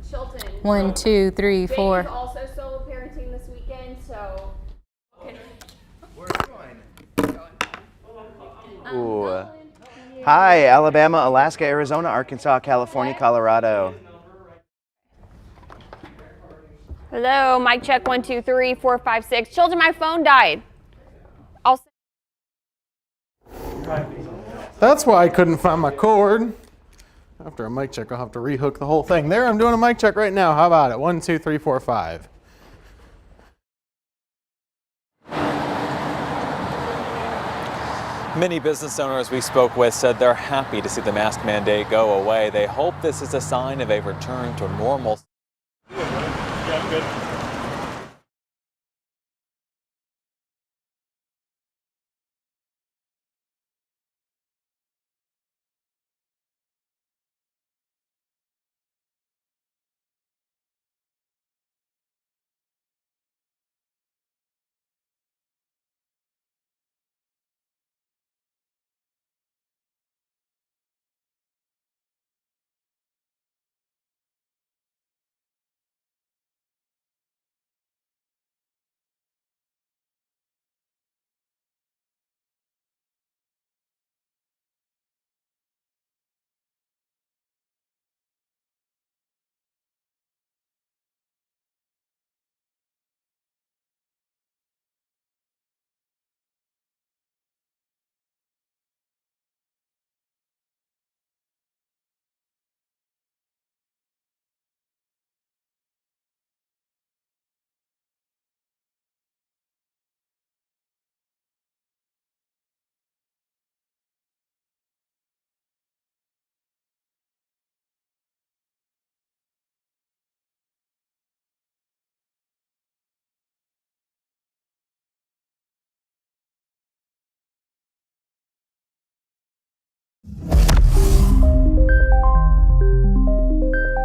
[SPEAKER 2] Chilton.
[SPEAKER 3] 1, 2, 3, 4.
[SPEAKER 2] Dave also solo parenting this weekend, so.
[SPEAKER 20] Where are you going? Ooh. Hi, Alabama, Alaska, Arizona, Arkansas, California, Colorado.
[SPEAKER 2] Hello, mic check 1, 2, 3, 4, 5, 6. Children, my phone died.
[SPEAKER 21] That's why I couldn't find my cord. After a mic check, I'll have to rehook the whole thing. There, I'm doing a mic check right now. How about it? 1, 2, 3, 4, 5.
[SPEAKER 22] Many business owners we spoke with said they're happy to see the mask mandate go away. They hope this is a sign of a return to normal.
[SPEAKER 12] Yeah, I'm good.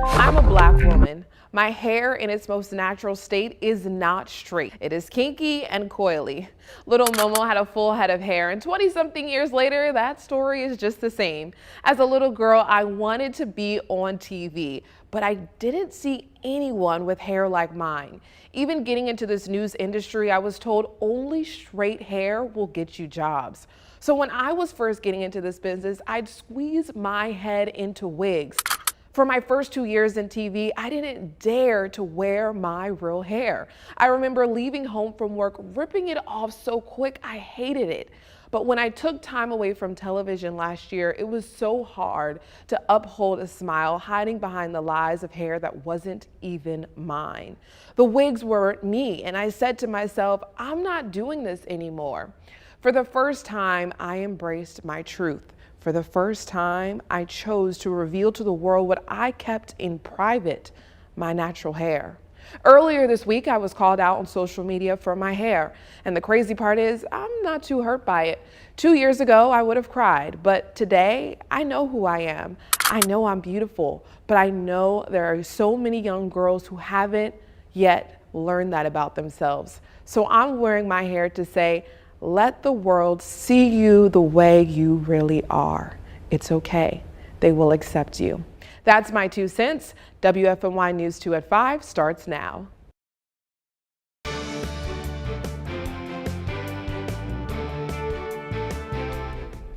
[SPEAKER 23] I'm a black woman. My hair in its most natural state is not straight. It is kinky and coily. Little Momo had a full head of hair, and 20-something years later, that story is just the same. As a little girl, I wanted to be on TV, but I didn't see anyone with hair like mine. Even getting into this news industry, I was told only straight hair will get you jobs. So when I was first getting into this business, I'd squeeze my head into wigs. For my first 2 years in TV, I didn't dare to wear my real hair. I remember leaving home from work, ripping it off so quick, I hated it. But when I took time away from television last year, it was so hard to uphold a smile, hiding behind the lies of hair that wasn't even mine. The wigs weren't me, and I said to myself, I'm not doing this anymore. For the first time, I embraced my truth. For the first time, I chose to reveal to the world what I kept in private. my natural hair. Earlier this week, I was called out on social media for my hair. And the crazy part is, I'm not too hurt by it. 2 years ago, I would have cried. But today, I know who I am. I know I'm beautiful. But I know there are so many young girls who haven't yet learned that about themselves. So I'm wearing my hair to say, let the world see you the way you really are. It's okay. They will accept you. That's my 2 cents. WFMY News 2 at 5 starts now.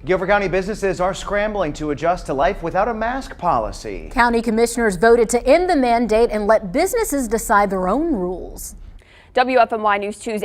[SPEAKER 20] Guilford County businesses are scrambling to adjust to life without a mask policy.
[SPEAKER 3] County commissioners voted to end the mandate and let businesses decide their own rules.
[SPEAKER 2] WFMY News 2's